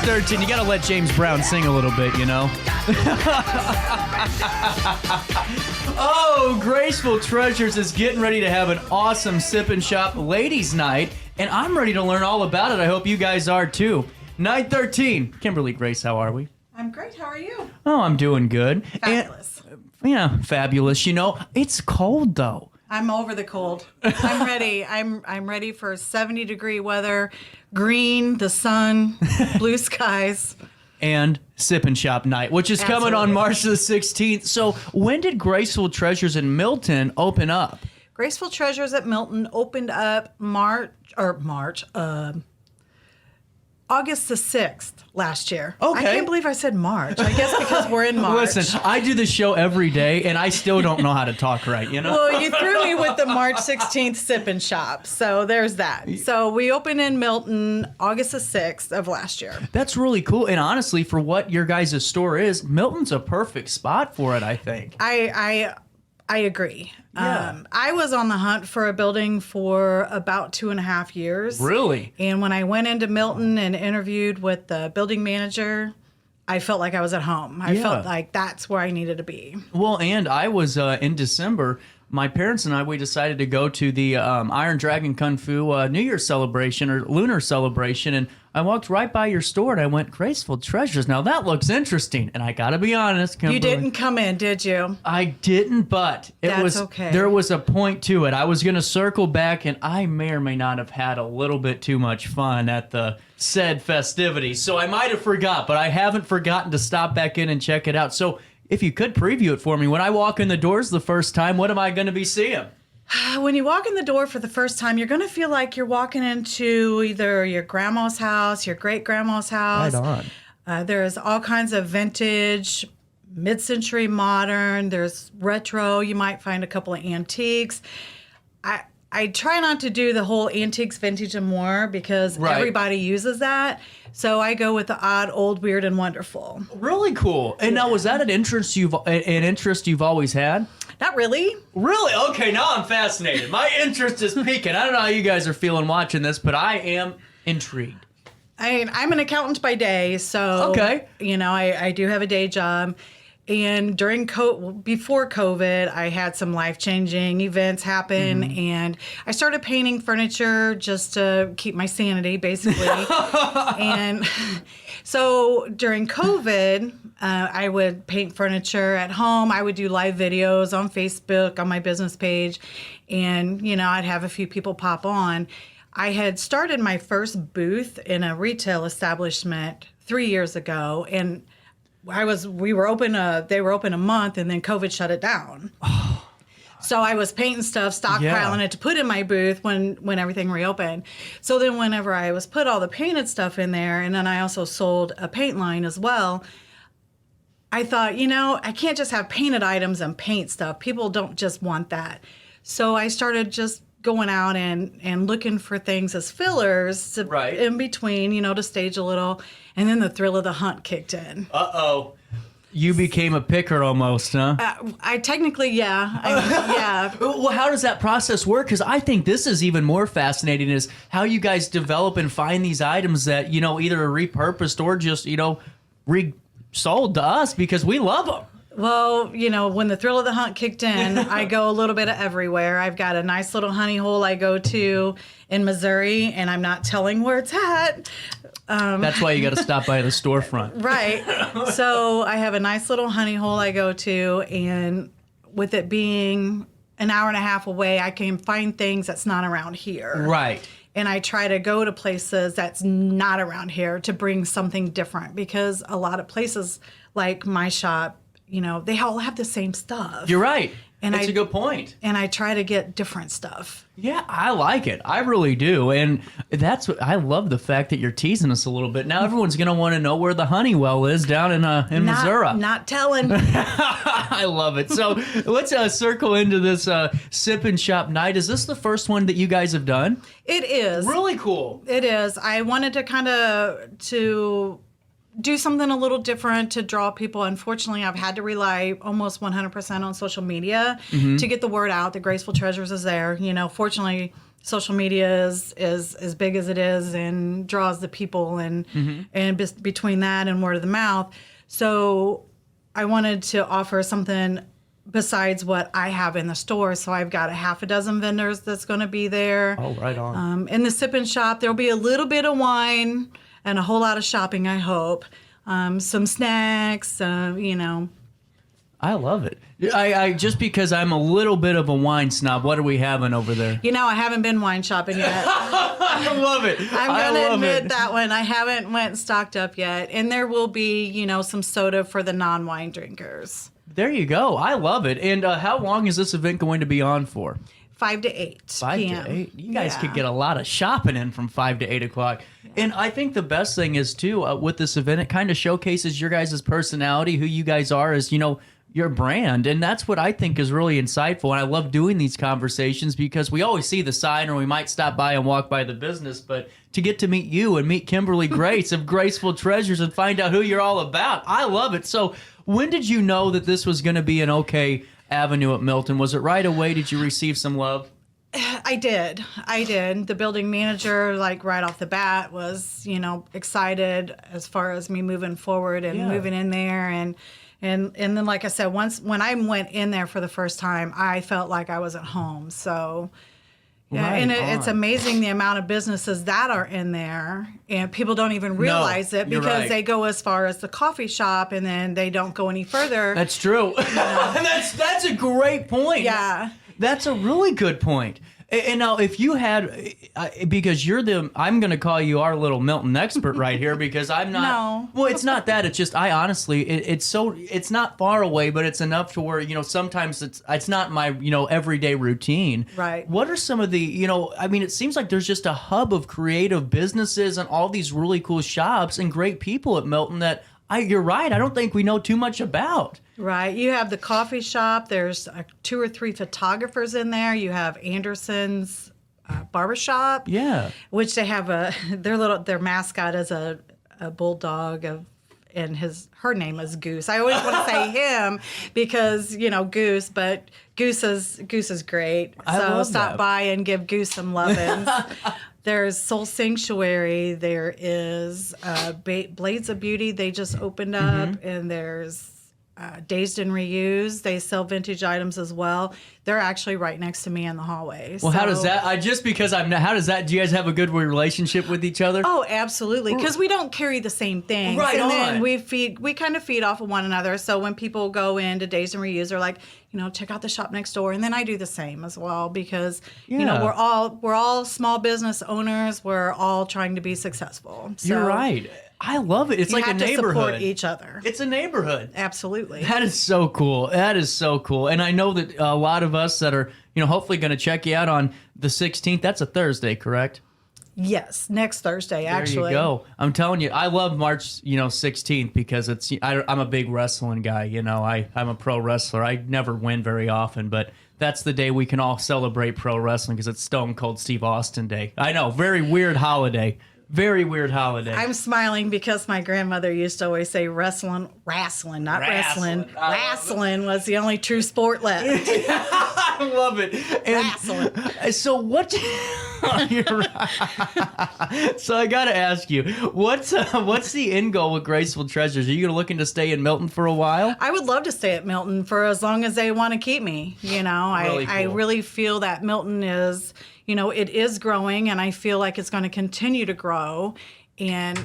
9:13. You got to let James Brown sing a little bit, you know? Oh, Graceful Treasures is getting ready to have an awesome sip and shop ladies' night, and I'm ready to learn all about it. I hope you guys are too. 9:13. Kimberly, Grace, how are we? I'm great. How are you? Oh, I'm doing good. Fabulous. Yeah, fabulous. You know, it's cold though. I'm over the cold. I'm ready. I'm ready for 70-degree weather, green, the sun, blue skies. And Sip and Shop Night, which is coming on March the 16th. So when did Graceful Treasures in Milton open up? Graceful Treasures at Milton opened up August the 6th last year. Okay. I can't believe I said March. I guess because we're in March. Listen, I do this show every day, and I still don't know how to talk right, you know? Well, you threw me with the March 16th Sip and Shop, so there's that. So we opened in Milton August the 6th of last year. That's really cool. And honestly, for what your guys' store is, Milton's a perfect spot for it, I think. I agree. Yeah. I was on the hunt for a building for about 2.5 years. Really? And when I went into Milton and interviewed with the building manager, I felt like I was at home. I felt like that's where I needed to be. Well, and I was in December. My parents and I, we decided to go to the Iron Dragon Kung Fu New Year's celebration or lunar celebration, and I walked right by your store and I went, Graceful Treasures. Now that looks interesting, and I got to be honest, Kimberly, You didn't come in, did you? I didn't, but That's okay. There was a point to it. I was going to circle back, and I may or may not have had a little bit too much fun at the said festivities, so I might have forgot, but I haven't forgotten to stop back in and check it out. So if you could preview it for me, when I walk in the doors the first time, what am I going to be seeing? When you walk in the door for the first time, you're going to feel like you're walking into either your grandma's house, your great-grandma's house. Right on. There's all kinds of vintage, mid-century modern. There's retro. You might find a couple of antiques. I try not to do the whole antiques, vintage, and more because everybody uses that. So I go with the odd, old, weird, and wonderful. Really cool. And now, was that an interest you've always had? Not really. Really? Okay, now I'm fascinated. My interest is peaking. I don't know how you guys are feeling watching this, but I am intrigued. I'm an accountant by day, so you know, I do have a day job. And before COVID, I had some life-changing events happen, and I started painting furniture just to keep my sanity, basically. And so during COVID, I would paint furniture at home. I would do live videos on Facebook, on my business page, and, you know, I'd have a few people pop on. I had started my first booth in a retail establishment 3 years ago, and they were open a month, and then COVID shut it down. So I was painting stuff, stockpiling it to put in my booth when everything reopened. So then whenever I was put all the painted stuff in there, and then I also sold a paint line as well, I thought, you know, I can't just have painted items and paint stuff. People don't just want that. So I started just going out and looking for things as fillers in between, you know, to stage a little. And then the thrill of the hunt kicked in. Uh-oh. You became a picker almost, huh? I technically, yeah. Well, how does that process work? Because I think this is even more fascinating is how you guys develop and find these items that, you know, either are repurposed or just, you know, resold to us because we love them. Well, you know, when the thrill of the hunt kicked in, I go a little bit of everywhere. I've got a nice little honey hole I go to in Missouri, and I'm not telling where it's at. That's why you got to stop by the storefront. Right. So I have a nice little honey hole I go to, and with it being an hour and a half away, I can find things that's not around here. Right. And I try to go to places that's not around here to bring something different because a lot of places like my shop, you know, they all have the same stuff. You're right. And That's a good point. And I try to get different stuff. Yeah, I like it. I really do. And that's what I love the fact that you're teasing us a little bit. Now everyone's going to want to know where the Honeywell is down in Missouri. Not telling. I love it. So let's circle into this sip and shop night. Is this the first one that you guys have done? It is. Really cool. It is. I wanted to kind of do something a little different to draw people. Unfortunately, I've had to rely almost 100% on social media to get the word out that Graceful Treasures is there. You know, fortunately, social media is as big as it is and draws the people and between that and word of the mouth. So I wanted to offer something besides what I have in the store. So I've got a half a dozen vendors that's going to be there. Oh, right on. In the sip and shop, there'll be a little bit of wine and a whole lot of shopping, I hope. Some snacks, I love it. I just because I'm a little bit of a wine snob, what are we having over there? I haven't been wine shopping yet. I love it. I'm going to admit that one. I haven't went and stocked up yet. And there will be, some soda for the non-wine drinkers. There you go. I love it. And how long is this event going to be on for? 5 to 8 5 p.m. to 8. You guys could get a lot of shopping in from 5 to 8 o'clock. Yeah. And I think the best thing is, too, with this event, it kind of showcases your guys' personality, who you guys are as, your brand. And that's what I think is really insightful. And I love doing these conversations because we always see the sign or we might stop by and walk by the business. But to get to meet you and meet Kimberly Grace of Graceful Treasures and find out who you're all about, I love it. So when did you know that this was going to be an okay avenue at Milton? Was it right away? Did you receive some love? I did. The building manager, right off the bat, was, excited as far as me moving forward and moving in there. And then, like I said, when I went in there for the first time, I felt like I was at home. So, it's amazing the amount of businesses that are in there, and people don't even realize it because they go as far as the coffee shop, and then they don't go any further. That's true. And that's a great point. Yeah, that's a really good point. And now, if you had, because I'm going to call you our little Milton expert right here because I'm not. No. Well, it's not that. It's just, I honestly, it's not far away, but it's enough to where, sometimes it's not my, everyday routine. Right. What are some of the, it seems like there's just a hub of creative businesses and all these really cool shops and great people at Milton that you're right. I don't think we know too much about. Right. You have the coffee shop. There's 2 or 3 photographers in there. You have Anderson's barbershop. Yeah. Which they have their mascot is a bulldog and her name is Goose. I always want to say him because Goose, but Goose is great. So stop by and give Goose some lovins. There's Soul Sanctuary. There is Blades of Beauty. They just opened up, and there's Dazed and Reused. They sell vintage items as well. They're actually right next to me in the hallway. Well, how does that? How does that? Do you guys have a good relationship with each other? Oh, absolutely. Because we don't carry the same things. Right on. Then we kind of feed off of one another. So when people go into Dazed and Reused, they're like, check out the shop next door. And then I do the same as well because, we're all small business owners. We're all trying to be successful. So you're right. I love it. It's like a neighborhood. You have to support each other. It's a neighborhood. Absolutely. That is so cool. And I know that a lot of us that are, hopefully going to check you out on the 16th. That's a Thursday, correct? Yes, next Thursday, actually. There you go. I'm telling you, I love March, 16th because I'm a big wrestling guy. I'm a pro wrestler. I never win very often, but that's the day we can all celebrate pro wrestling because it's Stone Cold Steve Austin Day. I know, very weird holiday. Very weird holiday. I'm smiling because my grandmother used to always say wrestling, not wrestling. Wrestling was the only true sport left. I love it. Wrestling. So what? You're right. So I got to ask you, what's the end goal with Graceful Treasures? Are you looking to stay in Milton for a while? I would love to stay at Milton for as long as they want to keep me. Really cool. I really feel that Milton is. It is growing, and I feel like it's going to continue to grow. And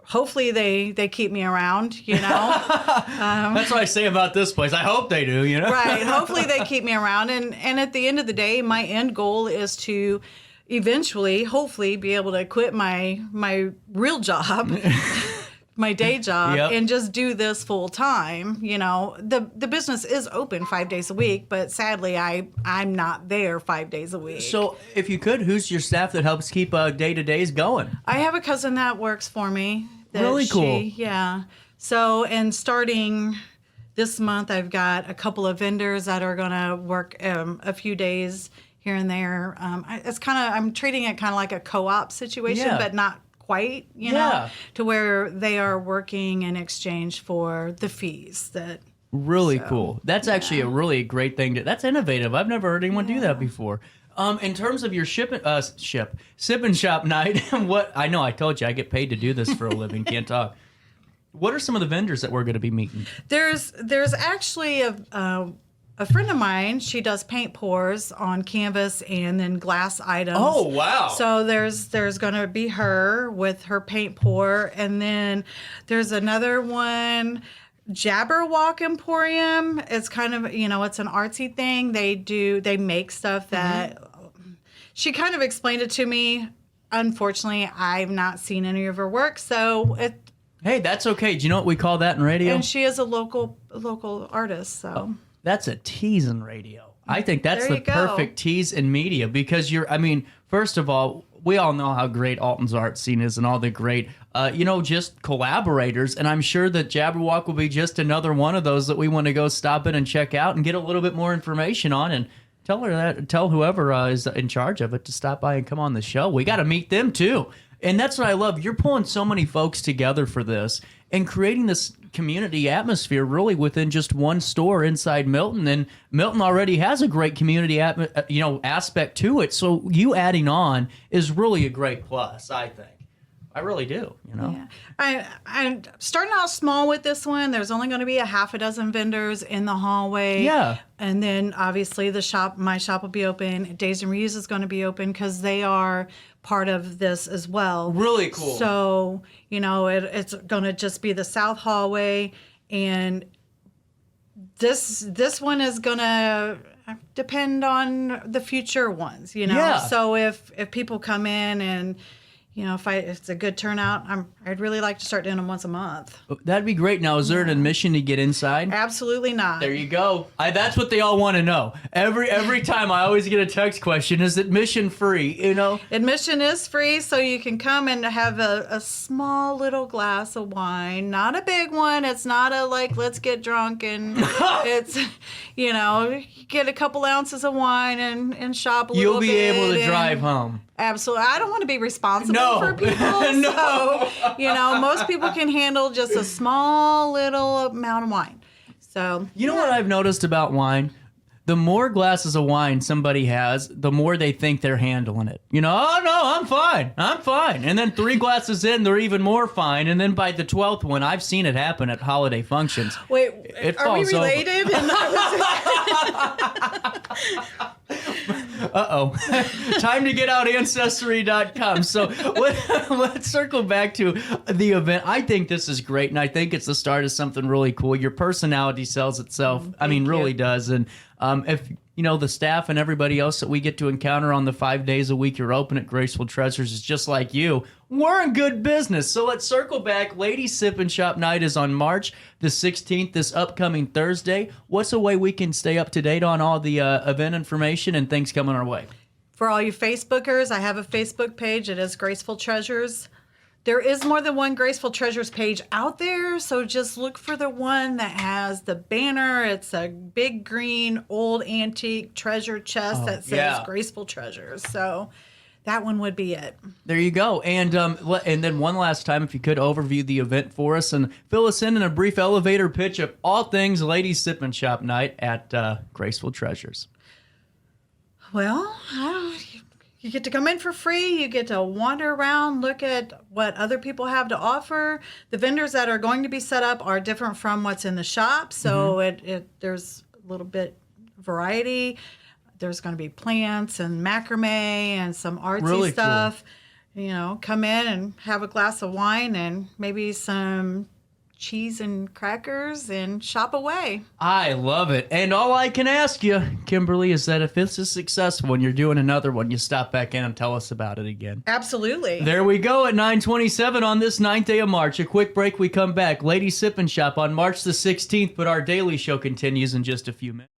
hopefully they keep me around, That's what I say about this place. I hope they do, Right. Hopefully they keep me around. And at the end of the day, my end goal is to eventually, hopefully, be able to quit my real job. My day job and just do this full time. The business is open 5 days a week, but sadly I'm not there 5 days a week. So if you could, who's your staff that helps keep day-to-days going? I have a cousin that works for me. Really cool. Yeah. So, and starting this month, I've got a couple of vendors that are going to work a few days here and there. I'm treating it kind of like a co-op situation, but not quite, to where they are working in exchange for the fees. Really cool. That's actually a really great thing. That's innovative. I've never heard anyone do that before. In terms of your sip and shop night, what I know, I told you I get paid to do this for a living. Can't talk. What are some of the vendors that we're going to be meeting? There's actually a friend of mine. She does paint pours on canvas and then glass items. Oh, wow. So there's going to be her with her paint pour, and then there's another one, Jabberwock Emporium. It's kind of, it's an artsy thing. They make stuff that she kind of explained it to me. Unfortunately, I've not seen any of her work, so hey, that's okay. Do you know what we call that in radio? And she is a local artist, so. Oh, that's a tease in radio. I think that's the perfect tease in media because first of all, we all know how great Alton's art scene is and all the great, just collaborators. And I'm sure that Jabberwock will be just another one of those that we want to go stop in and check out and get a little bit more information on, and tell whoever is in charge of it to stop by and come on the show. We got to meet them too. And that's what I love. You're pulling so many folks together for this and creating this community atmosphere really within just one store inside Milton. And Milton already has a great community aspect to it. So you adding on is really a great plus, I think. I really do, Yeah. I'm starting out small with this one. There's only going to be a half a dozen vendors in the hallway. Yeah. And then obviously my shop will be open. Days and Reuse is going to be open because they are part of this as well. Really cool. So, it's going to just be the south hallway, and this one is going to depend on the future ones, Yeah. So if people come in and if it's a good turnout, I'd really like to start doing them once a month. That'd be great. Now, is there an admission to get inside? Absolutely not. There you go. That's what they all want to know. Every time I always get a text question, is admission free? Admission is free, so you can come and have a small little glass of wine, not a big one. It's not let's get drunk, and it's, get a couple ounces of wine and shop a little bit. You'll be able to drive home. Absolutely. I don't want to be responsible for people. No. So, most people can handle just a small little amount of wine. So, you know what I've noticed about wine? The more glasses of wine somebody has, the more they think they're handling it. Oh, no, I'm fine. And then 3 glasses in, they're even more fine. And then by the 12th one, I've seen it happen at holiday functions. Wait, are we related? Uh-oh. Time to get out Ancestry.com. So let's circle back to the event. I think this is great, and I think it's the start of something really cool. Your personality sells itself. Really does. And if the staff and everybody else that we get to encounter on the 5 days a week you're open at Graceful Treasures is just like you, we're in good business. So let's circle back. Ladies Sip and Shop Night is on March the 16th, this upcoming Thursday. What's a way we can stay up to date on all the event information and things coming our way? For all you Facebookers, I have a Facebook page. It is Graceful Treasures. There is more than one Graceful Treasures page out there, so just look for the one that has the banner. It's a big green old antique treasure chest that says Graceful Treasures. So that one would be it. There you go. And then one last time, if you could overview the event for us and fill us in a brief elevator pitch of all things Ladies Sip and Shop Night at Graceful Treasures. Well, you get to come in for free. You get to wander around, look at what other people have to offer. The vendors that are going to be set up are different from what's in the shop, so there's a little bit variety. There's going to be plants and macrame and some artsy stuff. Cool. Come in and have a glass of wine and maybe some cheese and crackers and shop away. I love it. And all I can ask you, Kimberly, is that if this is successful and you're doing another one, you stop back in and tell us about it again. Absolutely. There we go at 9:27 on this 9th day of March. A quick break, we come back. Ladies Sip and Shop on March the 16th, but our daily show continues in just a few minutes.